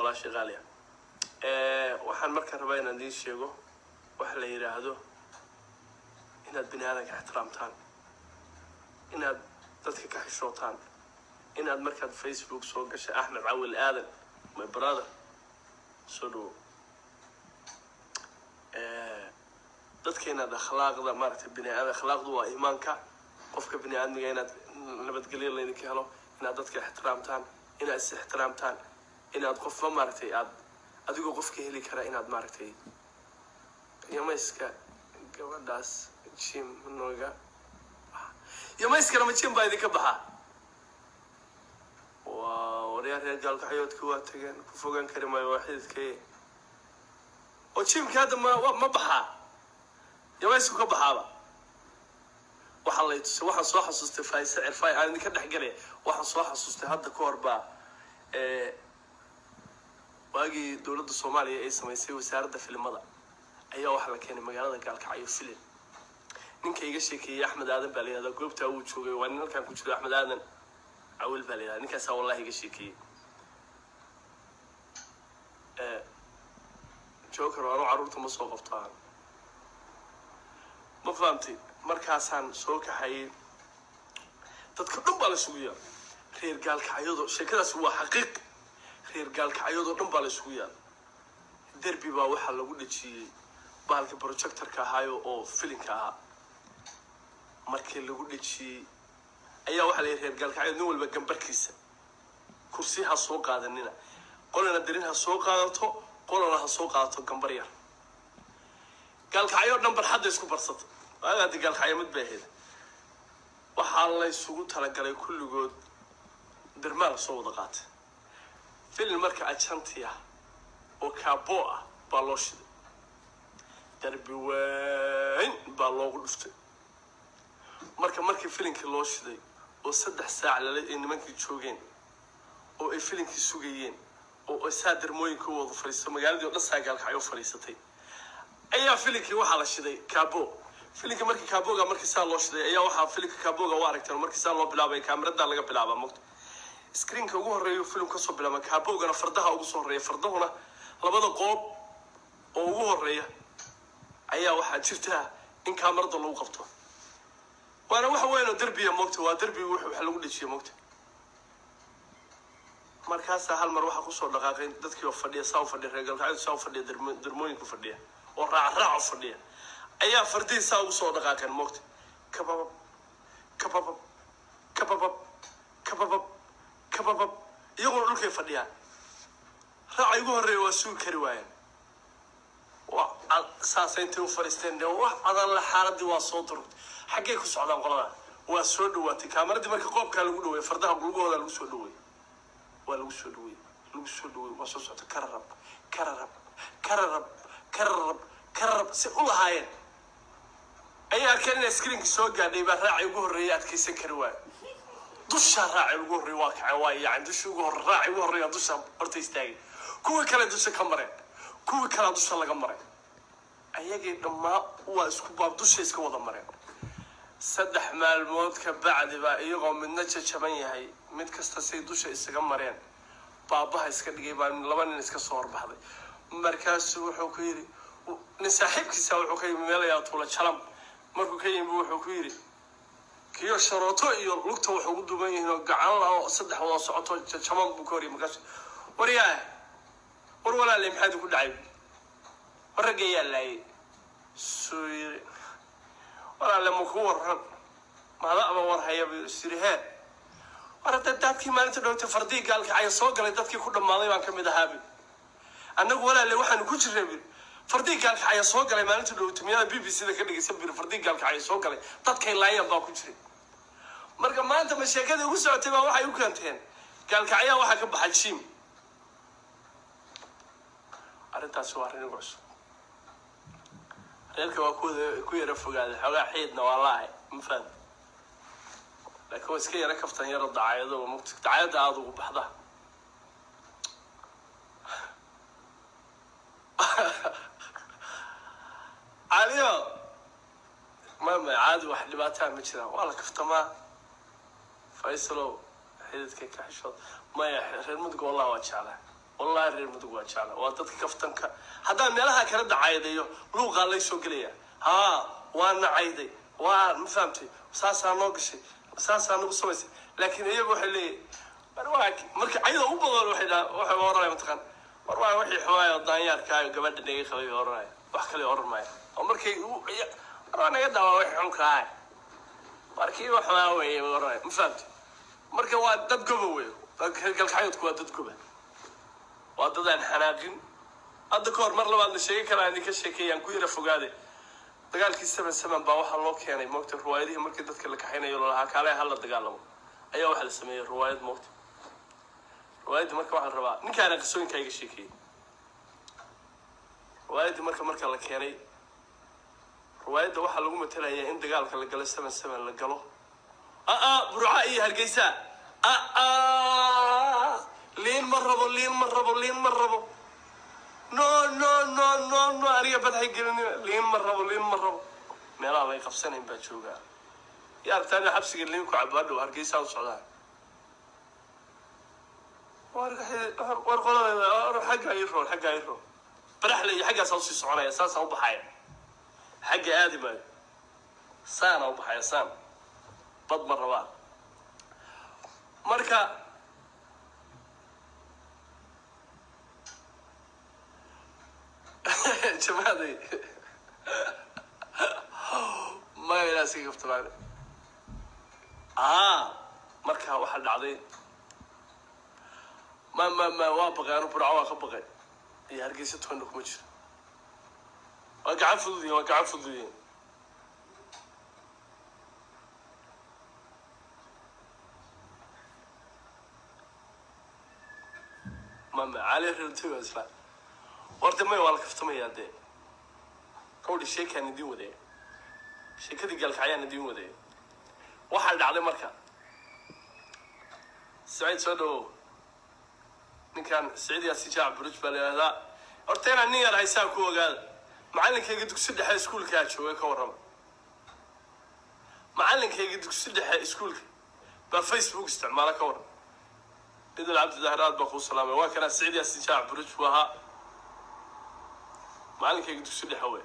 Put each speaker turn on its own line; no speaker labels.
ولا شيء غالية waxaan markaan rabaa inaan idin sheego wax la yiraahdo inaad bini'aadamka ixtiraamtaan inaad dadka ka xishootaan inaad markaad Facebook soo gashay Axmed Cawil Aadan my brother soo dhow dadkeena akhlaaqda maartay bini'aadamka akhlaaqdu waa iimaanka qofka bini'aadmiga inaad nabadgelyo leedinka helo inaad dadka ixtiraamtaan inaad is ixtiraamtaan inaad qofba maartay aad adigoo qofka heli kara inaad maartay yamayska gabadhaas jim nooga yamayska ma jim baa idinka baxa waa reer galka xayoodka waa tageen ku fogaan kari maayo waaxidkay oo jimka hadda ma baxa yamayska ka baxaba waxa la tusay waxa soo xasuustay Faisal Irfay aan idinka dhaxgalay waxa soo xasuustay hadda ka horba waagii dawladda Soomaaliya ay samaysay wasaaradda filimada ayaa waxa la keenay magaalada Gaalkacyo filim ninka iga sheekay Axmed Aadan baa leeyahay goobta uu joogay waa ninkan ku jiro Axmed Aadan Cawil baa leeyahay ninkaas wallahi iga sheekay joker oo caruurta ma soo qabtaan ma fahamtay markaasaan soo kaxay dadka dhan baa la sugiyaa reer Gaalkacyado sheekadaas waa xaqiiq reer Gaalkacyado dhan baa la sugiyaa derbi baa waxa lagu dhajiyay baalka projectorka ahaayo oo filimka ah markii lagu dhajiyay ayaa waxa la reer Gaalkacyado nin walba gambarkiisa kursi ha soo qaadanina qolana darin ha soo qaadato qolana ha soo qaadato gambar yar Gaalkacyo dhan barxadda isku barsato هذا قال خيمت بهيد وحال يسوق ترى قال كل جود درمال صوت في المركع أشنتيا وكابوع بالوش دربي وين بالوغلفت مركع فيلم كلوش ذي وصدح ساعة لين ما كنت شوقين وفيلم كسوقيين وسادر موين كوض فريسة مقالدي ونصها قال خيو فريستي أي فيلم كي واحد شذي كابو فيلم مركي كابوغا مركي سال لو شدي ayaa waxa filimka kaaboga u aragtay markii sal loo bilaabay kaamirada laga bilaabo maqto screenka ugu horeeyo filimka soo bilaabay kaabogana fardaha ugu soo horeeyo fardahuna labada qoob oo ugu horeeya ayaa waxa jirta in kaamirada lagu qabto waana wax weyn oo darbiga maqto waa darbiga wax lagu dhajiyo maqto markaas hal mar waxa ku soo dhaqaaqay dadkii oo fadhiya saaw fadhiya reegalka saaw fadhiya darmooyinku fadhiya oo raac fadhiya ayaa fardii saa ugu soo dhaqaaqeen moogta kabab iyagoo dhulkay fadhiyaan raacay ugu horeeyay waa suuq kari waayeen waa saasayntii u fariisteen wax adan la xaaladii waa soo durugtay xaggee ku socdaan qolada waa soo dhawaatay kaamaradi markii qoobka lagu dhaweeyay fardaha gulgooda lagu soo dhaweeyay waa lagu soo dhaweeyay waa soo socota kararab si u lahaayeen ayaa arkeen screen soo gaadhay baa raacay ugu horeeyay adkaysan kari waay dusha raacay ugu horeeyay waa kacay waa yacan dusha ugu horeeyay raacay ugu horeeyay dusha horta istaagay kuwa kale dusha ka mareen kuwa kale dusha laga maray ayagii dhamaa waa isku baab dusha iska wada mareen saddex maalmood ka bacdi baa iyagoo midna jajaban yahay mid kasta say dusha isaga mareen baabaha iska dhigay baa laba nin iska soo horbaxday markaas wuxuu ku yiri nin saaxiibkiisa wuxuu ka yimaalayaa tuula jalam markuu ka yimid wuxuu ku yiri kiyo sharooto iyo lugta wuxuu ugu duuban yahay oo gacan la oo saddex wada socoto jajaban buu koori markaas wariyaa war walaal maxaad ku dhacay waragaya laay soo walaal ma ku waran maada ama war hayay sirheed warada dadkii maalinta dhowta fardii gaalka ay soo galay dadkii ku dhamaaday baan kamid ahaa anagu walaal waxaan ku jiray fardii gaalka ay soo galay maalinta dhowta miyada BBC-da ka dhigaysan bir fardii gaalka ay soo galay dadkay laayeen baa ku jiray marka maanta ma sheekada ugu socotay baa waxay u kanteen gaalka ayaa waxa ka baxay jim arintaas waa arrin cusub reerka waa ku yara fogaaday xogaa xiidna waa laahay ma fahad laakiin waa iska yara kaftan yara dacaayado dacaayada aad ugu baxda aliyo ما عاد واحد لباتها مجرى ولا كفتما فيصلوا حيدك كحشود ما يحرر مدق والله وجهه والله reer mudug waa jecla waa dadka kaftanka haddaan meelaha kala dacaydayo luuqa lay soo gelaya waa nacayday waa ma fahamtay saasaa noo gashay saasaa nagu samaysay laakiin iyagu waxay leeyihiin marka ayada u badan waxay oranaya mataqaan war waa wixii xumaaya daanyaarkaayo gabadha naga qabay oranaya wax kale oran maayo oo markay war naga daawa wixii xunkaay markii wax xumaa weeye oranaya ma fahamtay marka waa dad goba weeye galkaayadku waa dad goba waa dad aan xanaaqin hadda ka hor mar labaad la sheegi karaa ninka sheekeeyaan ku yara fogaade dagaalkii 7 baa waxa loo keenay moogta ruwaayadihii markii dadka la kaxaynayo la kale hal la dagaalamo ayaa waxa la sameeyay ruwaayad moogta ruwaayad marka waxa rabaa ninka qisooyinka iga sheekeeyay ruwaayad marka la keenay ruwaayada waxa lagu matalayaa in dagaalka la galo 7 la galo burca iyo hargeysa لين مرة no أريا بدها يقولني لين مرة ما لا يقف سنة بتشوفها يا تاني حبس اللين كعباد وهرجيس أو صعدان ورقلا حاجة يروح برحلة حاجة صوصي صعونة أساس أو بحياة حاجة آدمة سان أو بحياة سان بض مرة مركا جماعي ما يناسي قفت معنا مركا واحد عظيم ما وابغي أنا برعوا خبغي يا هرجيسة تهنك مجر وقع فضي ما عليه رنتوي أسفل ورد ما يوالك فتمي يا دي كل شيء كان يديو ده شيء كذي قال كعيان يديو ده واحد على مركا سعيد سودو كان سعيد يا سجاع برج بالي هذا أرتينا النية رئيسان كوا قال معلن كي قد كسد حي سكول كاتشو ويك ورم معلن كي قد كسد حي سكول بفيسبوك استعمالك ورم إذا العبد الزهرات بقول سلامة وكان سعيد يا سجاع برج وها معلن كي قد كسد حوي